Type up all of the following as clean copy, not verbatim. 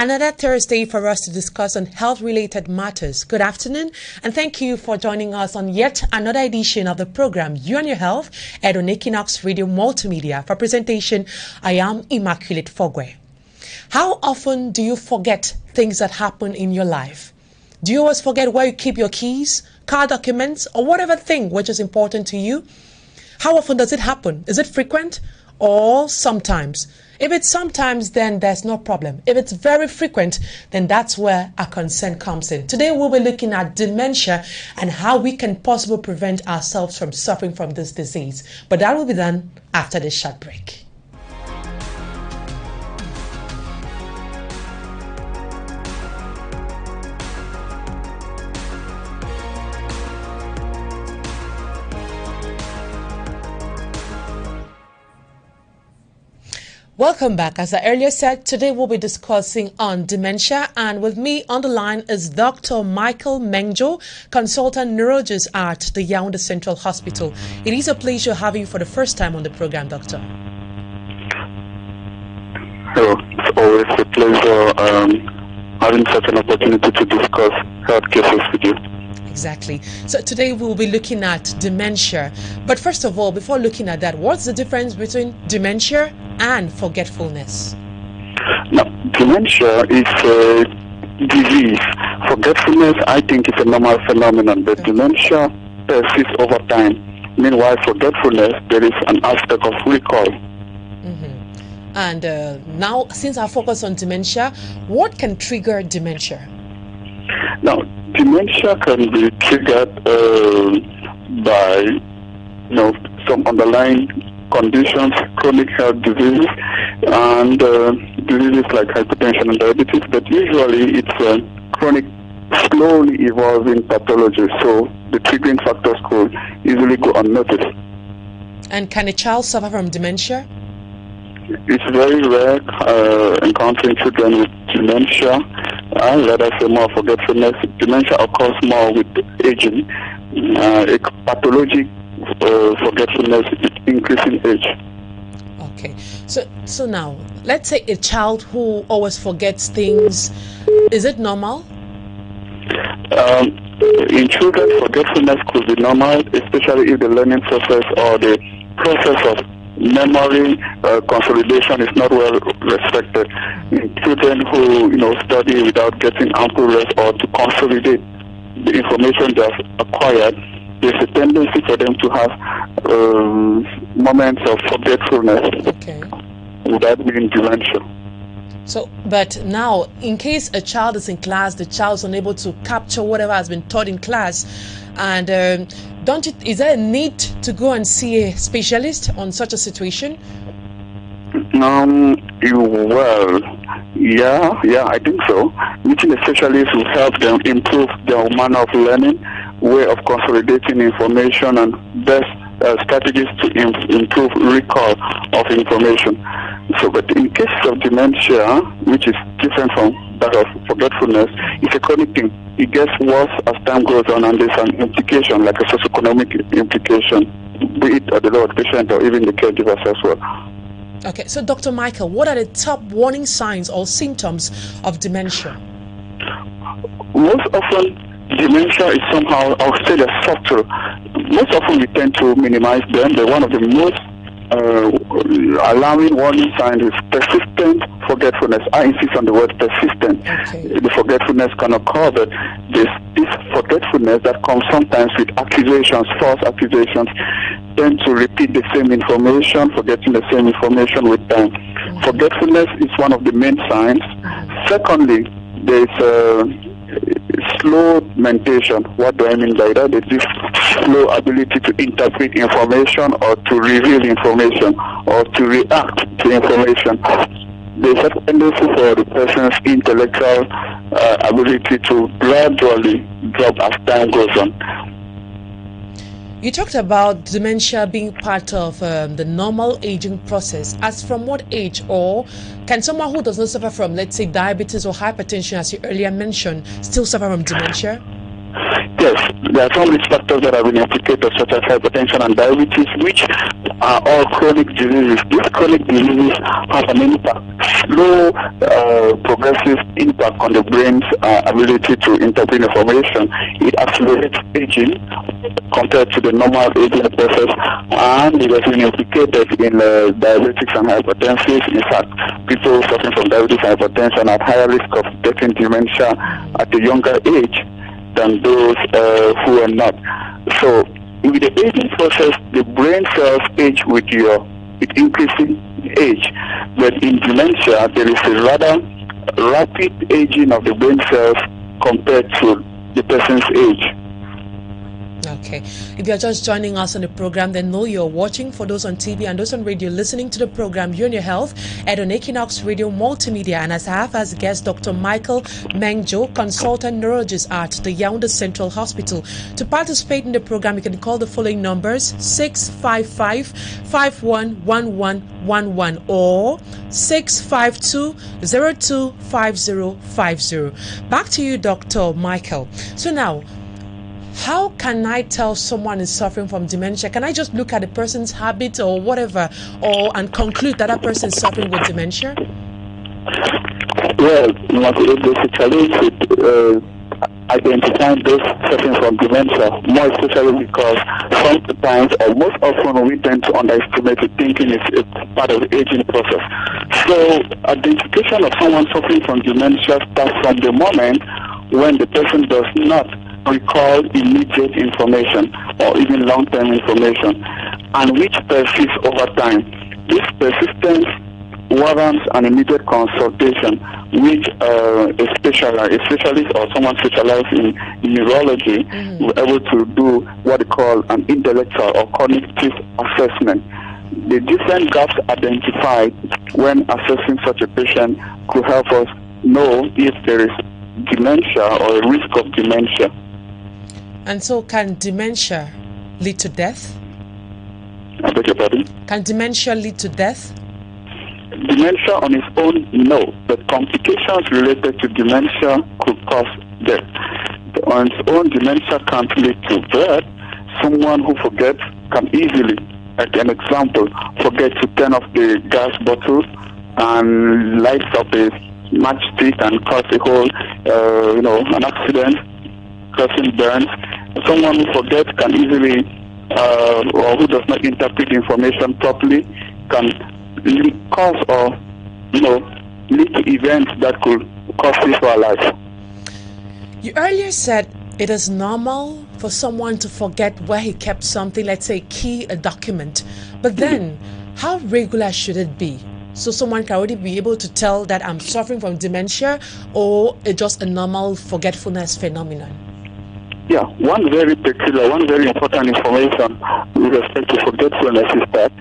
Another Thursday for us to discuss on health-related matters. Good afternoon, and thank you for joining us on yet another edition of the program You and Your Health on Equinoxe Radio Multimedia. For presentation, I am Immaculate Fogwe. How often do you forget things that happen in your life? Do you always forget where you keep your keys, car documents, or whatever thing which is important to you? How often does it happen? Is it frequent or sometimes? If it's sometimes, then there's no problem. If it's very frequent, then that's where our concern comes in. Today, we'll be looking at dementia and how we can possibly prevent ourselves from suffering from this disease. But that will be done after this short break. Welcome back. As I earlier said, today we'll be discussing on dementia, and with me on the line is Dr. Michael Mengjo, consultant neurologist at the Yaoundé Central Hospital. It is a pleasure having you for the first time on the program, Doctor. Hello, it's always a pleasure having such an opportunity to discuss health cases with you. Exactly. So today we'll be looking at dementia. But first of all, before looking at that, what's the difference between dementia and forgetfulness? Now, dementia is a disease. Forgetfulness, I think, is a normal phenomenon, but dementia persists over time. Meanwhile, forgetfulness, there is an aspect of recall. And now, since I focus on dementia, what can trigger dementia? Now, dementia can be triggered by, some underlying conditions, chronic health diseases, and diseases like hypertension and diabetes. But usually, it's a chronic, slowly evolving pathology. So the triggering factors could easily go unnoticed. And can a child suffer from dementia? It's very rare encountering children with dementia. Let us say more forgetfulness. Dementia occurs more with aging. A pathologic forgetfulness is increasing age. Okay. So now, let's say a child who always forgets things, is it normal? In children, forgetfulness could be normal, especially if the learning process or the process of memory consolidation is not well respected. In children who study without getting ample rest or to consolidate the information they have acquired, there's a tendency for them to have moments of forgetfulness without being dementia. So, but now, in case a child is in class, the child is unable to capture whatever has been taught in class, and is there a need to go and see a specialist on such a situation? I think so. Meeting a specialist will help them improve their manner of learning, way of consolidating information, and best strategies to improve recall of information. So, but in case of dementia, which is different from that of forgetfulness, it's a chronic thing. It gets worse as time goes on, and there's an implication, like a socioeconomic implication, be it at the level of the patient or even the caregivers as well. Okay, so Dr. Michael, what are the top warning signs or symptoms of dementia? Most often, dementia is somehow, I would say, they're subtle. Most often we tend to minimize them, but one of the most alarming warning signs is persistent forgetfulness. I insist on the word persistent. Okay. The forgetfulness can occur, but this forgetfulness that comes sometimes with accusations, false accusations, tend to repeat the same information, forgetting the same information with time. Forgetfulness is one of the main signs. Secondly, there is slow mentation. What do I mean by that? It's this slow ability to interpret information or to reveal information or to react to information. There's a tendency for the person's intellectual ability to gradually drop as time goes on. You talked about dementia being part of the normal aging process. As from what age, or can someone who does not suffer from, let's say, diabetes or hypertension, as you earlier mentioned, still suffer from dementia? Yes, there are some risk factors that have been implicated, such as hypertension and diabetes, which are all chronic diseases. These chronic diseases have an impact, slow, progressive impact on the brain's ability to interpret information. It accelerates aging compared to the normal aging process, and it has been implicated in diabetics and hypertensive. In fact, people suffering from diabetes and hypertension are at higher risk of getting dementia at a younger age than those who are not. So, with the aging process, the brain cells age with increasing age. But in dementia, there is a rather rapid aging of the brain cells compared to the person's age. Okay. If you're just joining us on the program, then know you're watching. For those on TV and those on radio listening to the program, You and Your Health at Equinoxe Radio Multimedia. And as I have as guest Dr. Michael Mengjo, consultant neurologist at the Yaoundé Central Hospital. To participate in the program, you can call the following numbers: 655-511111 or 652-025050. Back to you, Dr. Michael. So now, how can I tell someone is suffering from dementia? Can I just look at the person's habit or whatever, and conclude that that person is suffering with dementia? Well, there's a challenge with identifying those suffering from dementia, more especially because sometimes or most often we tend to underestimate the thinking is part of the aging process. So identification of someone suffering from dementia starts from the moment when the person does not recall immediate information or even long-term information, and which persists over time. This persistence warrants an immediate consultation with a specialist or someone specialized in neurology who are able to do what they call an intellectual or cognitive assessment. The different gaps identified when assessing such a patient could help us know if there is dementia or a risk of dementia. And so, can dementia lead to death? I beg your pardon? Can dementia lead to death? Dementia on its own, no. But complications related to dementia could cause death. On its own, dementia can't lead to death. Someone who forgets can easily, like an example, forget to turn off the gas bottle and lights up a matchstick and cause a whole, an accident, causing burns. Someone who forgets can easily, or who does not interpret information properly, can cause or, lead to events that could cost people life. You earlier said it is normal for someone to forget where he kept something, let's say a document. But then, how regular should it be? So someone can already be able to tell that I'm suffering from dementia, or it's just a normal forgetfulness phenomenon? Yeah, one very important information with respect to forgetfulness is that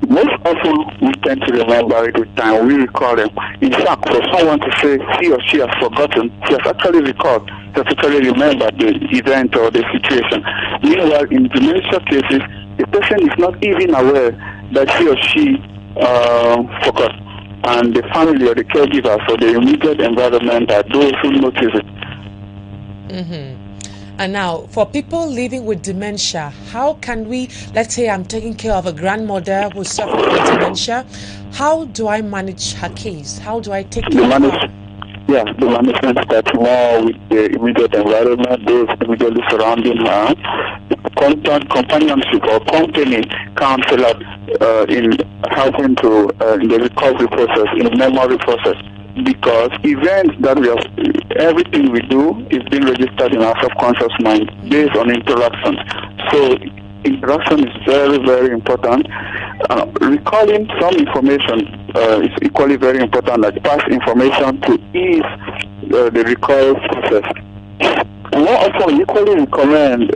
most often we tend to remember it with time. We recall them. In fact, for someone to say he or she has forgotten, he has actually recalled, he has actually remembered the event or the situation. Meanwhile, in dementia cases, the person is not even aware that he or she forgot. And the family or the caregivers or the immediate environment are those who notice it. Mm-hmm. And now, for people living with dementia, how can we, let's say I'm taking care of a grandmother who's suffering from dementia, how do I manage her case? How do I take care of her? Yeah, the management starts more with the immediate environment, those immediately surrounding her. Companionship or company counts a lot in helping to in the recovery process, in the memory process. Because events that everything we do is being registered in our subconscious mind based on interactions. So interaction is very, very important. Recalling some information is equally very important, like past information, to ease the recall process. More often, we equally recommend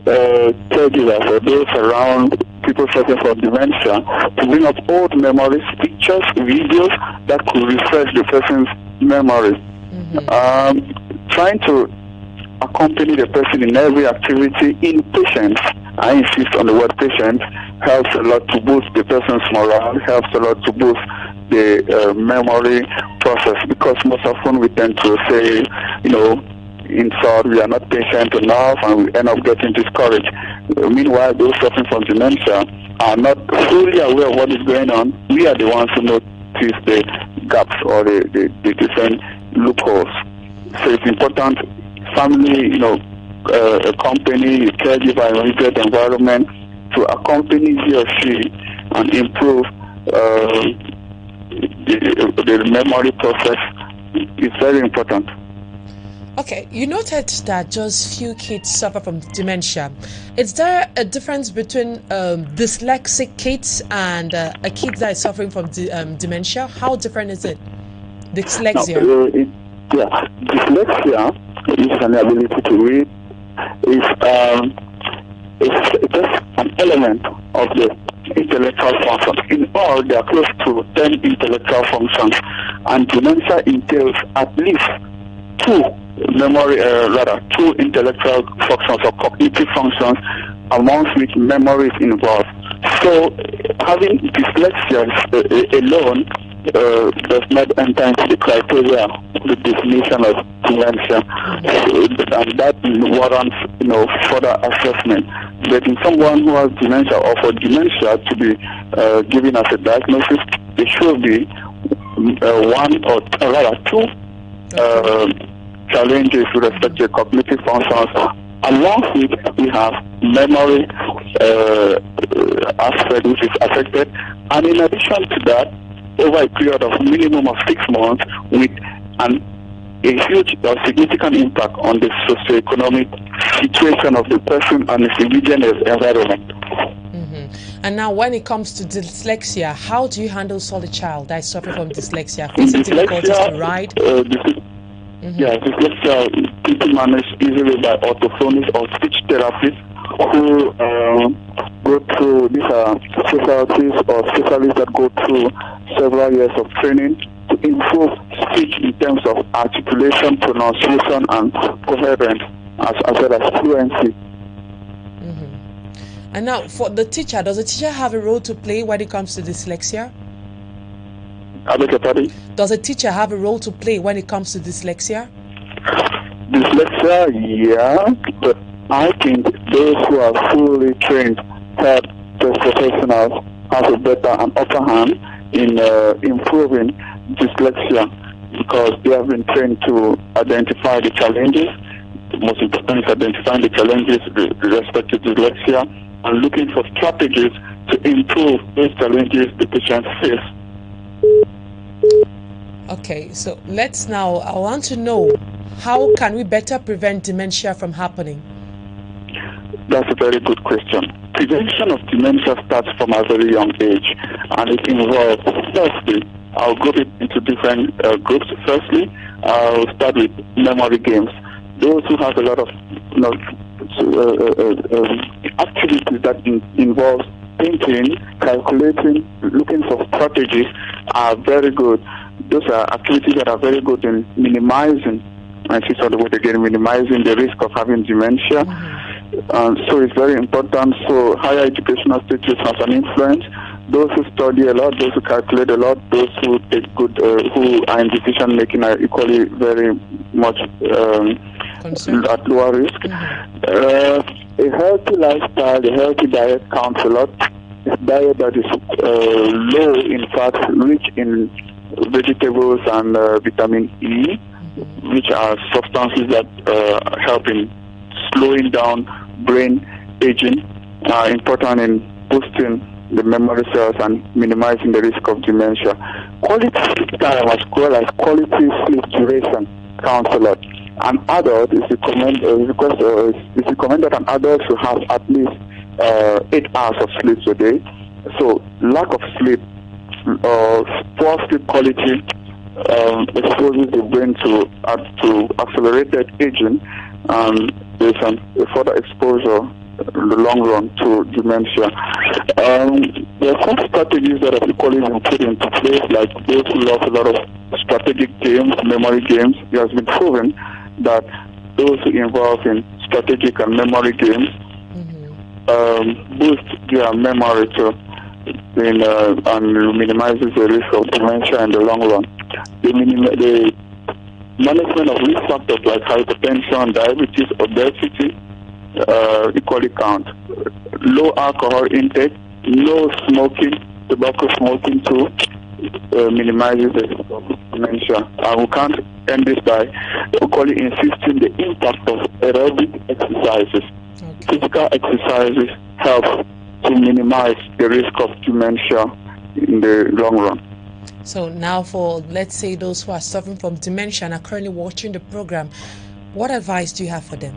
caregivers or those around people suffering from dementia to bring up old memories, pictures, videos that could refresh the person's memory. Trying to accompany the person in every activity in patience, I insist on the word patience, helps a lot to boost the person's morale, helps a lot to boost the memory process, because most often we tend to say, insult, we are not patient enough, and we end up getting discouraged. Meanwhile, those suffering from dementia are not fully aware of what is going on. We are the ones who notice the gaps or the different loopholes. So it's important, family, a company, a caregiver, an immediate environment, to accompany he or she and improve the memory process is very important. Okay, you noted that just few kids suffer from dementia. Is there a difference between dyslexic kids and a kid that is suffering from dementia? How different is it? Dyslexia. Dyslexia is an ability to read. It's just an element of the intellectual function. In all, there are close to 10 intellectual functions, and dementia entails at least two intellectual functions or cognitive functions, amongst which memory is involved. So having dyslexia alone does not enter into the criteria of the definition of dementia, and that warrants further assessment. But in someone who has dementia, or for dementia to be given as a diagnosis, it should be one or rather two challenges with respect to cognitive functions, along with we have memory aspect which is affected, and in addition to that, over a period of minimum of 6 months, with a huge or significant impact on the socioeconomic situation of the person and its immediate environment. And now, when it comes to dyslexia, how do you handle such a child that is suffering from dyslexia, facing difficulties to write? Dyslexia people manage easily by orthophonists or speech therapists who go through, these are specialties or specialists that go through several years of training to improve speech in terms of articulation, pronunciation, and coherence, as well as fluency. And now, for the teacher, does the teacher have a role to play when it comes to dyslexia? I beg your pardon? Does a teacher have a role to play when it comes to dyslexia? Dyslexia, yeah, but I think those who are fully trained health professionals have a better and upper hand in improving dyslexia, because they have been trained to identify the challenges. The most important is identifying the challenges with respect to dyslexia and looking for strategies to improve those challenges the patients face. Okay, so I want to know, how can we better prevent dementia from happening? That's a very good question. Prevention of dementia starts from a very young age, and it involves, firstly, I'll group it into different groups. Firstly, I'll start with memory games. Those who have a lot of activities that involve thinking, calculating, looking for strategies are very good. Those are activities that are very good in minimizing, minimizing the risk of having dementia. So it's very important. So higher educational status has an influence. Those who study a lot, those who calculate a lot, those who take who are in decision making are equally very much at lower risk. A healthy lifestyle, a healthy diet counts a lot. A diet that is low in fat, rich in vegetables and vitamin E, which are substances that help in slowing down brain aging, are important in boosting the memory cells and minimizing the risk of dementia. Quality sleep time as well as quality sleep duration counts a lot. An adult is recommended that an adult should have at least 8 hours of sleep a day. So lack of sleep, poor sleep quality exposes the brain to accelerated aging, and there's a further exposure in the long run to dementia. There are some strategies that are equally been put into place, like those who love a lot of strategic games, memory games. It has been proven that those who involve in strategic and memory games boost their memory and minimizes the risk of dementia in the long run. The management of risk factors like hypertension, diabetes, obesity equally count. Low alcohol intake, no smoking, tobacco smoking too minimizes the risk of dementia. And we can't end this by equally insisting the impact of aerobic exercises. Okay. Physical exercises help to minimize the risk of dementia in the long run. So now for, let's say, those who are suffering from dementia and are currently watching the program, what advice do you have for them?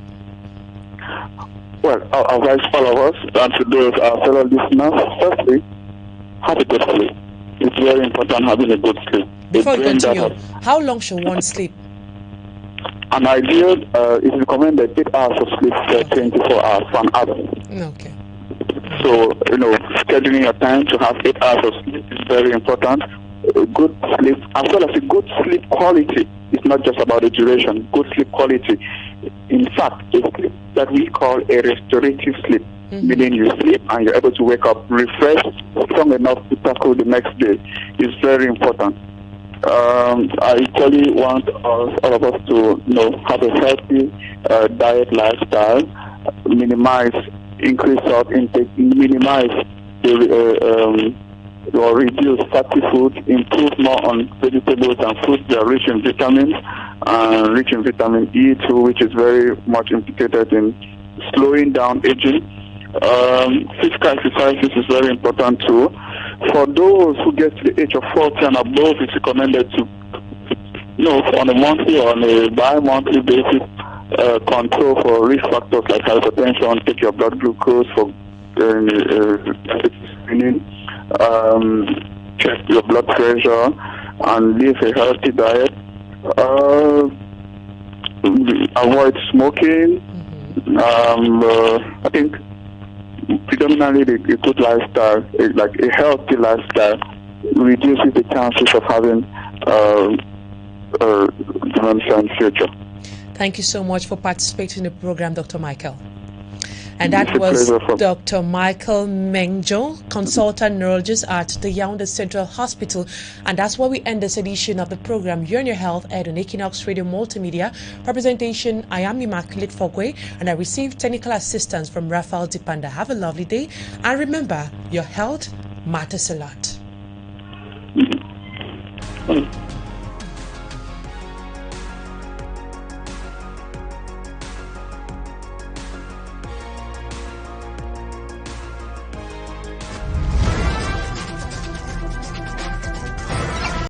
Well, I advise all of us and to those our fellow listeners, firstly, have a good sleep. It's very important having a good sleep. Before we continue, how long should one sleep? An ideal is recommended 8 hours of sleep for 24 hours for an adult. Okay. So, scheduling your time to have 8 hours of sleep is very important. Good sleep, as well as a good sleep quality. It's not just about the duration, good sleep quality. In fact, a sleep that we call a restorative sleep, meaning you sleep and you're able to wake up refreshed, strong enough to tackle the next day, is very important. I equally want all of us to have a healthy diet lifestyle, minimize increased salt intake, minimize or reduce fatty foods, improve more on vegetables and fruits that are rich in vitamins, rich in vitamin E too, which is very much implicated in slowing down aging. Physical exercises is very important too. For those who get to the age of 40 and above, it's recommended to, on a monthly or on a bi-monthly basis, control for risk factors like hypertension, take your blood glucose for screening, check your blood pressure, and live a healthy diet. Avoid smoking. I think predominantly a good lifestyle, like a healthy lifestyle, reduces the chances of having dementia in the future. Thank you so much for participating in the program, Dr. Michael. And that was Dr. Michael Menjo, consultant neurologist at the Yaoundé Central Hospital. And that's where we end this edition of the program, You and Your Health, aired on Equinoxe Radio Multimedia. Representation, I am Immaculate Fogwe, and I received technical assistance from Raphael Dipanda. Have a lovely day. And remember, your health matters a lot.